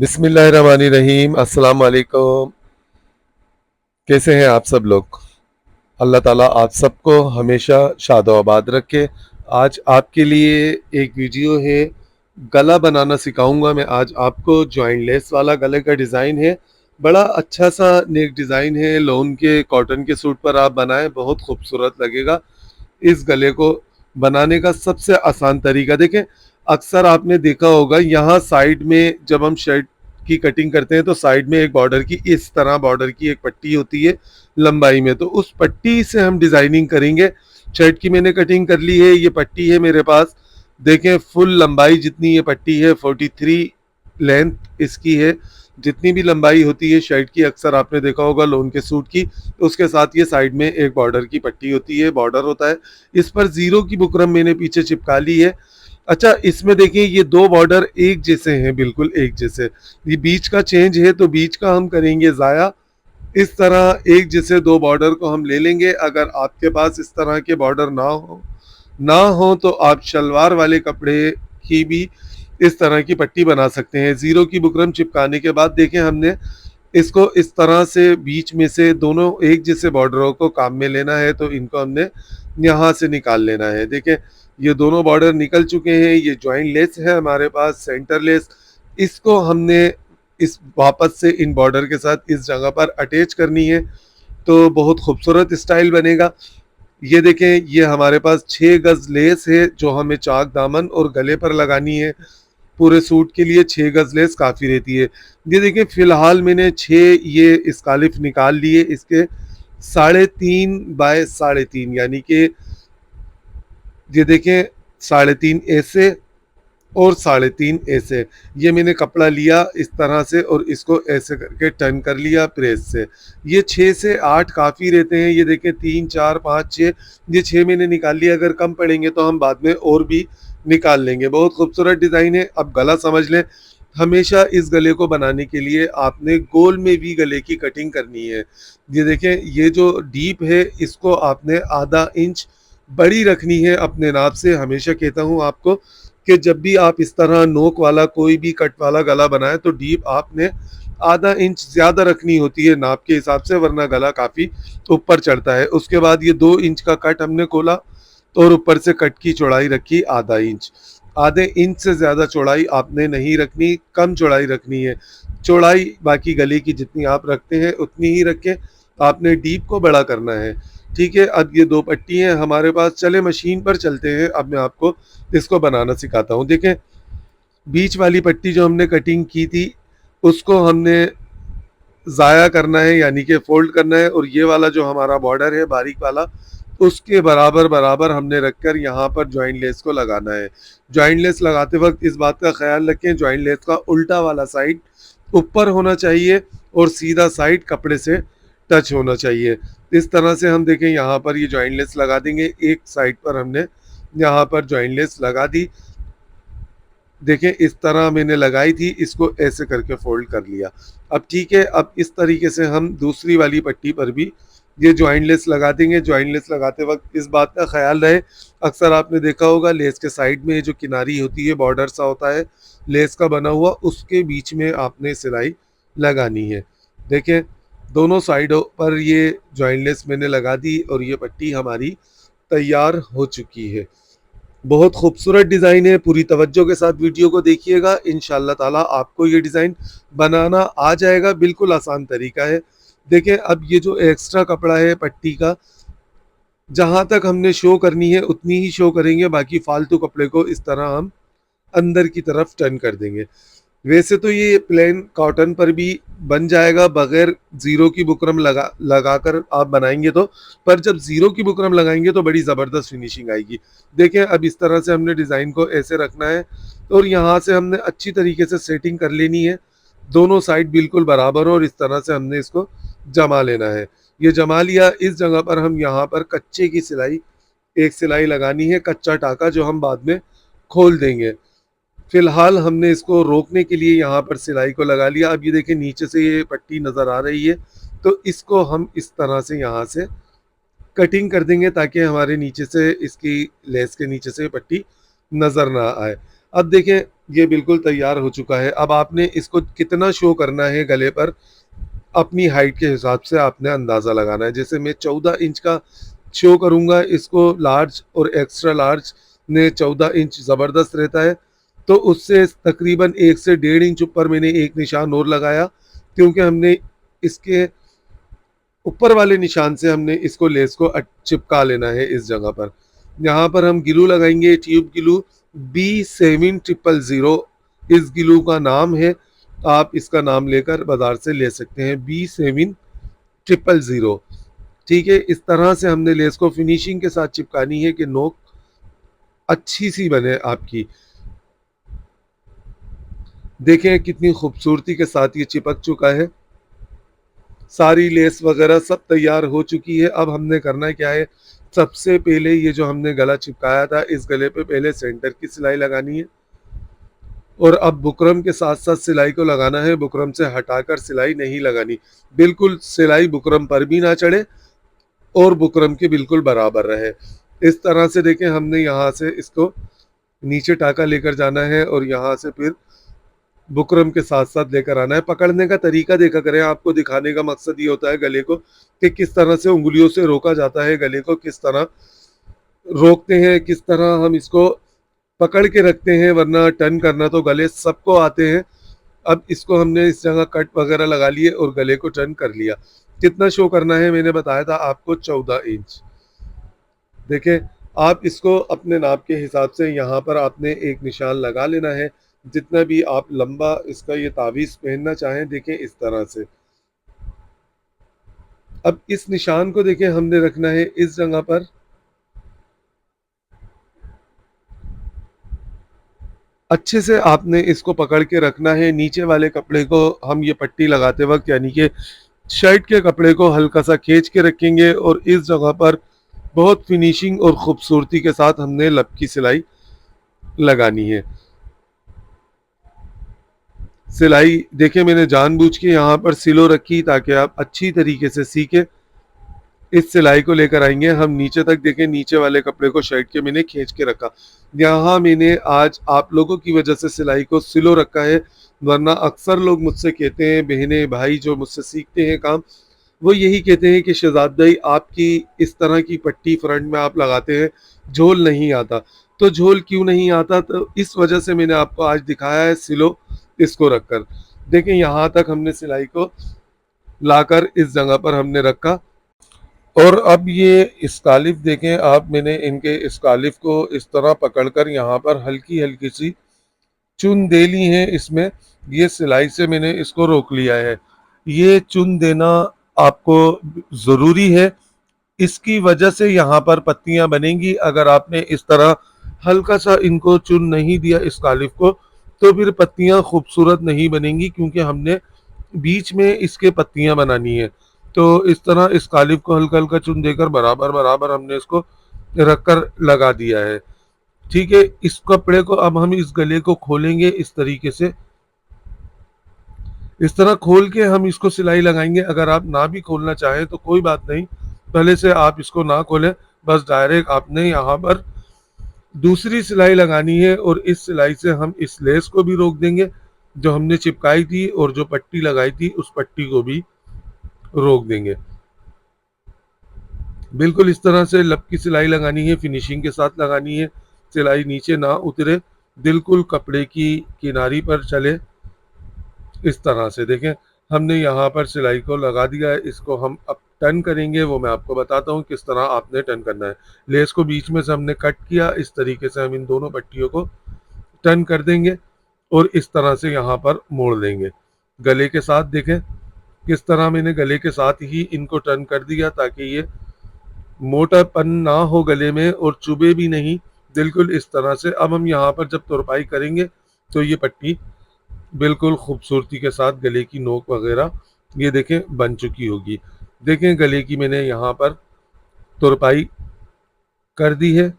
बिस्मिल्लाहिर्रहमानिर्रहीम। अस्सलाम वालेकुम। कैसे हैं आप सब लोग? अल्लाह ताला आप सबको हमेशा शादो आबाद रखे। आज आपके लिए एक वीडियो है, गला बनाना सिखाऊंगा मैं आज आपको। जॉइंट लेस वाला गले का डिज़ाइन है, बड़ा अच्छा सा नेक डिज़ाइन है। लोन के कॉटन के सूट पर आप बनाएं, बहुत खूबसूरत लगेगा। इस गले को बनाने का सबसे आसान तरीका देखें। अक्सर आपने देखा होगा यहाँ साइड में जब हम शर्ट की कटिंग करते हैं तो साइड में एक बॉर्डर की इस तरह बॉर्डर की एक पट्टी होती है लंबाई में, तो उस पट्टी से हम डिजाइनिंग करेंगे। शर्ट की मैंने कटिंग कर ली है, ये पट्टी है मेरे पास। देखें फुल लंबाई जितनी ये पट्टी है 43 लेंथ इसकी है। जितनी भी लंबाई होती है शर्ट की, अक्सर आपने देखा होगा लोन के सूट की, तो उसके साथ ये साइड में एक बॉर्डर की पट्टी होती है, बॉर्डर होता है। इस पर जीरो की बुकरम मैंने पीछे चिपका ली है। अच्छा, इसमें देखिए ये दो बॉर्डर एक जैसे हैं, बिल्कुल एक जैसे। ये बीच का चेंज है तो बीच का हम करेंगे ज़ाया। इस तरह एक जैसे दो बॉर्डर को हम ले लेंगे। अगर आपके पास इस तरह के बॉर्डर ना हो तो आप शलवार वाले कपड़े की भी इस तरह की पट्टी बना सकते हैं। ज़ीरो की बुकरम चिपकाने के बाद देखें हमने इसको इस तरह से बीच में से दोनों एक जैसे बॉर्डरों को काम में लेना है, तो इनको हमने यहाँ से निकाल लेना है। देखें ये दोनों बॉर्डर निकल चुके हैं। ये जॉइंट लेस है हमारे पास, सेंटर लेस। इसको हमने इस वापस से इन बॉर्डर के साथ इस जगह पर अटैच करनी है, तो बहुत खूबसूरत स्टाइल बनेगा। ये देखें ये हमारे पास 6 गज लेस है जो हमें चाक दामन और गले पर लगानी है। पूरे सूट के लिए 6 गज लेस काफ़ी रहती है। ये देखें फिलहाल मैंने 6 स्कालिफ निकाल लिए, इसके 3.5 बाय 3.5 यानी कि ये देखें 3.5 ऐसे और 3.5 ऐसे। ये मैंने कपड़ा लिया इस तरह से और इसको ऐसे करके टर्न कर लिया प्रेस से। ये 6 से 8 काफ़ी रहते हैं। ये देखें 3 4 5 6, ये 6 मैंने निकाल लिया। अगर कम पड़ेंगे तो हम बाद में और भी निकाल लेंगे। बहुत खूबसूरत डिज़ाइन है। अब गला समझ लें। हमेशा इस गले को बनाने के लिए आपने गोल में भी गले की कटिंग करनी है। ये देखें ये जो डीप है इसको आपने ½ इंच बड़ी रखनी है अपने नाप से। हमेशा कहता हूँ आपको कि जब भी आप इस तरह नोक वाला कोई भी कट वाला गला बनाए तो डीप आपने ½ इंच ज़्यादा रखनी होती है नाप के हिसाब से, वरना गला काफ़ी ऊपर चढ़ता है। उसके बाद ये 2 इंच का कट हमने खोला और ऊपर से कट की चौड़ाई रखी ½ इंच। ½ इंच से ज़्यादा चौड़ाई आपने नहीं रखनी, कम चौड़ाई रखनी है। चौड़ाई बाकी गले की जितनी आप रखते हैं उतनी ही रखें, आपने डीप को बड़ा करना है। ठीक है, अब ये 2 पट्टी हैं हमारे पास। चले मशीन पर चलते हैं। अब मैं आपको इसको बनाना सिखाता हूँ। देखें बीच वाली पट्टी जो हमने कटिंग की थी उसको हमने ज़ाया करना है, यानी कि फोल्ड करना है, और ये वाला जो हमारा बॉर्डर है बारीक वाला उसके बराबर बराबर हमने रखकर यहाँ पर जॉइंट लेस को लगाना है। जॉइंट लेस लगाते वक्त इस बात का ख्याल रखें जॉइंट लेस का उल्टा वाला साइड ऊपर होना चाहिए और सीधा साइड कपड़े से टच होना चाहिए। इस तरह से हम देखें यहाँ पर ये जॉइंट लेस लगा देंगे। एक साइड पर हमने यहाँ पर जॉइंट लेस लगा दी। देखें इस तरह मैंने लगाई थी, इसको ऐसे करके फोल्ड कर लिया। अब ठीक है, अब इस तरीके से हम दूसरी वाली पट्टी पर भी ये जॉइंट लेस लगा देंगे। जॉइंट लेस लगाते वक्त इस बात का ख्याल रहे, अक्सर आपने देखा होगा लेस के साइड में जो किनारी होती है बॉर्डर सा होता है लेस का बना हुआ, उसके बीच में आपने सिलाई लगानी है। देखें दोनों साइडों पर ये जॉइंट लेस मैंने लगा दी और ये पट्टी हमारी तैयार हो चुकी है। बहुत खूबसूरत डिज़ाइन है। पूरी तवज्जो के साथ वीडियो को देखिएगा, इंशाल्लाह ताला आपको ये डिज़ाइन बनाना आ जाएगा। बिल्कुल आसान तरीका है। देखें अब ये जो एक्स्ट्रा कपड़ा है पट्टी का, जहाँ तक हमने शो करनी है उतनी ही शो करेंगे, बाकी फालतू कपड़े को इस तरह हम अंदर की तरफ टर्न कर देंगे। वैसे तो ये प्लेन कॉटन पर भी बन जाएगा बगैर ज़ीरो की बुकरम लगाकर आप बनाएंगे तो, पर जब ज़ीरो की बुकरम लगाएंगे तो बड़ी ज़बरदस्त फिनिशिंग आएगी। देखें अब इस तरह से हमने डिज़ाइन को ऐसे रखना है और यहाँ से हमने अच्छी तरीके से सेटिंग कर लेनी है। दोनों साइड बिल्कुल बराबर हो और इस तरह से हमने इसको जमा लेना है। ये जमा लिया। इस जगह पर हम यहाँ पर कच्चे की सिलाई एक सिलाई लगानी है, कच्चा टाका जो हम बाद में खोल देंगे। फिलहाल हमने इसको रोकने के लिए यहाँ पर सिलाई को लगा लिया। अब ये देखें नीचे से ये पट्टी नज़र आ रही है, तो इसको हम इस तरह से यहाँ से कटिंग कर देंगे ताकि हमारे नीचे से इसकी लेस के नीचे से पट्टी नज़र ना आए। अब देखें ये बिल्कुल तैयार हो चुका है। अब आपने इसको कितना शो करना है गले पर, अपनी हाइट के हिसाब से आपने अंदाज़ा लगाना है। जैसे मैं 14 इंच का शो करूँगा इसको, लार्ज और एक्स्ट्रा लार्ज में 14 इंच ज़बरदस्त रहता है, तो उससे तकरीबन 1 से 1.5 इंच ऊपर मैंने एक निशान और लगाया, क्योंकि हमने इसके ऊपर वाले निशान से हमने इसको लेस को चिपका लेना है इस जगह पर। यहाँ पर हम ग्लू लगाएंगे, ट्यूब ग्लू B7000 इस ग्लू का नाम है। आप इसका नाम लेकर बाजार से ले सकते हैं, B7000। ठीक है, इस तरह से हमने लेस को फिनिशिंग के साथ चिपकानी है कि नोक अच्छी सी बने आपकी। देखें कितनी खूबसूरती के साथ ये चिपक चुका है, सारी लेस वगैरह सब तैयार हो चुकी है। अब हमने करना क्या है, सबसे पहले ये जो हमने गला चिपकाया था इस गले पे पहले सेंटर की सिलाई लगानी है, और अब बुकरम के साथ साथ सिलाई को लगाना है। बुकरम से हटाकर सिलाई नहीं लगानी, बिल्कुल सिलाई बुकरम पर भी ना चढ़े और बुकरम के बिल्कुल बराबर रहे। इस तरह से देखें हमने यहाँ से इसको नीचे टाका लेकर जाना है और यहाँ से फिर बुकरम के साथ साथ लेकर आना है। पकड़ने का तरीका देखा करें, आपको दिखाने का मकसद ये होता है गले को कि किस तरह से उंगलियों से रोका जाता है, गले को किस तरह रोकते हैं, किस तरह हम इसको पकड़ के रखते हैं, वरना टर्न करना तो गले सबको आते हैं। अब इसको हमने इस जगह कट वगैरह लगा लिए और गले को टर्न कर लिया। कितना शो करना है मैंने बताया था आपको, 14 इंच। देखें आप इसको अपने नाप के हिसाब से यहाँ पर आपने एक निशान लगा लेना है, जितना भी आप लंबा इसका ये तावीज़ पहनना चाहें। देखें इस तरह से, अब इस निशान को देखें हमने रखना है इस जगह पर। अच्छे से आपने इसको पकड़ के रखना है। नीचे वाले कपड़े को हम ये पट्टी लगाते वक्त यानी कि शर्ट के कपड़े को हल्का सा खींच के रखेंगे, और इस जगह पर बहुत फिनिशिंग और खूबसूरती के साथ हमने लब की सिलाई लगानी है। सिलाई देखिए मैंने जानबूझ के यहाँ पर सिलो रखी ताकि आप अच्छी तरीके से सीखें। इस सिलाई को लेकर आएंगे हम नीचे तक। देखें नीचे वाले कपड़े को शर्ट के मैंने खींच के रखा। यहाँ मैंने आज आप लोगों की वजह से सिलाई को सिलो रखा है, वरना अक्सर लोग मुझसे कहते हैं, बहनें भाई जो मुझसे सीखते हैं काम, वो यही कहते हैं कि शहजाद भाई आपकी इस तरह की पट्टी फ्रंट में आप लगाते हैं, झोल नहीं आता। तो झोल क्यों नहीं आता, तो इस वजह से मैंने आपको आज दिखाया है सिलो इसको रखकर। देखें यहाँ तक हमने सिलाई को लाकर इस जगह पर हमने रखा, और अब ये स्कालिफ देखें आप, मैंने इनके स्कालिफ को इस तरह पकड़कर यहाँ पर हल्की हल्की सी चुन दे ली है। इसमें ये सिलाई से मैंने इसको रोक लिया है। ये चुन देना आपको ज़रूरी है, इसकी वजह से यहाँ पर पत्तियाँ बनेंगी। अगर आपने इस तरह हल्का सा इनको चुन नहीं दिया इस कालिफ को, तो फिर पत्तियाँ खूबसूरत नहीं बनेंगी, क्योंकि हमने बीच में इसके पत्तियाँ बनानी है। तो इस तरह इस कालिफ को हल्का हल्का चुन देकर बराबर बराबर हमने इसको रख कर लगा दिया है। ठीक है, इस कपड़े को अब हम इस गले को खोलेंगे इस तरीके से, इस तरह खोल के हम इसको सिलाई लगाएंगे। अगर आप ना भी खोलना चाहें तो कोई बात नहीं, पहले से आप इसको ना खोलें, बस डायरेक्ट आपने यहाँ पर दूसरी सिलाई लगानी है, और इस सिलाई से हम इस लेस को भी रोक देंगे जो हमने चिपकाई थी, और जो पट्टी लगाई थी उस पट्टी को भी रोक देंगे। बिल्कुल इस तरह से लब की सिलाई लगानी है, फिनिशिंग के साथ लगानी है, सिलाई नीचे ना उतरे, बिल्कुल कपड़े की किनारी पर चले। इस तरह से देखें हमने यहाँ पर सिलाई को लगा दिया है। इसको हम अब टर्न करेंगे, वो मैं आपको बताता हूँ किस तरह आपने टर्न करना है। लेस को बीच में से हमने कट किया, इस तरीके से हम इन दोनों पट्टियों को टर्न कर देंगे और इस तरह से यहाँ पर मोड़ देंगे। गले के साथ देखें किस तरह मैंने गले के साथ ही इनको टर्न कर दिया, ताकि ये मोटापन ना हो गले में और चुभे भी नहीं, बिल्कुल इस तरह से। अब हम यहाँ पर जब तुरपाई करेंगे तो ये पट्टी बिल्कुल खूबसूरती के साथ गले की नोक वगैरह ये देखें बन चुकी होगी। देखें गले की मैंने यहाँ पर तुरपाई कर दी है,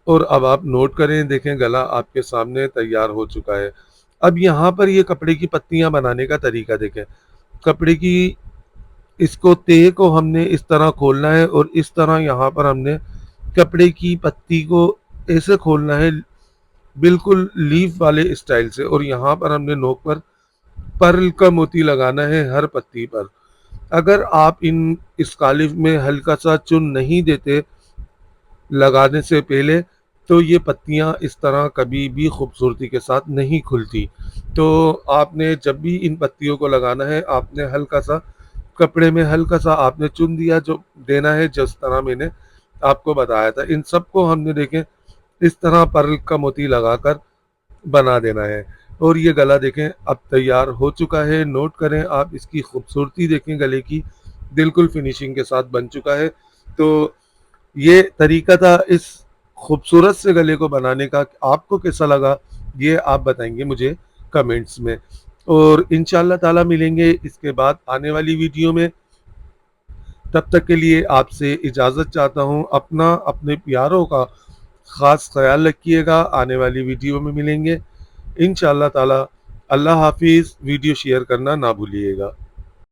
और अब आप नोट करें, देखें गला आपके सामने तैयार हो चुका है। अब यहाँ पर ये कपड़े की पत्तियाँ बनाने का तरीका देखें। कपड़े की इसको तह को हमने इस तरह खोलना है, और इस तरह यहाँ पर हमने कपड़े की पत्ती को ऐसे खोलना है बिल्कुल लीफ वाले स्टाइल से, और यहाँ पर हमने नोक पर पर्ल का मोती लगाना है हर पत्ती पर। अगर आप इस कालिफ में हल्का सा चुन नहीं देते लगाने से पहले, तो ये पत्तियाँ इस तरह कभी भी खूबसूरती के साथ नहीं खुलती। तो आपने जब भी इन पत्तियों को लगाना है, आपने हल्का सा कपड़े में हल्का सा आपने चुन दिया, जो देना है जिस तरह मैंने आपको बताया था। इन सबको हमने देखें इस तरह पर्ल का मोती लगाकर बना देना है। और ये गला देखें अब तैयार हो चुका है। नोट करें आप इसकी खूबसूरती, देखें गले की बिल्कुल फिनिशिंग के साथ बन चुका है। तो ये तरीका था इस खूबसूरत से गले को बनाने का। आपको कैसा लगा ये आप बताएंगे मुझे कमेंट्स में, और इंशाल्लाह ताला मिलेंगे इसके बाद आने वाली वीडियो में। तब तक के लिए आपसे इजाज़त चाहता हूँ। अपना अपने प्यारों का ख़ास ख्याल रखिएगा। आने वाली वीडियो में मिलेंगे इंशाल्लाह ताला। अल्लाह हाफिज़। वीडियो शेयर करना ना भूलिएगा।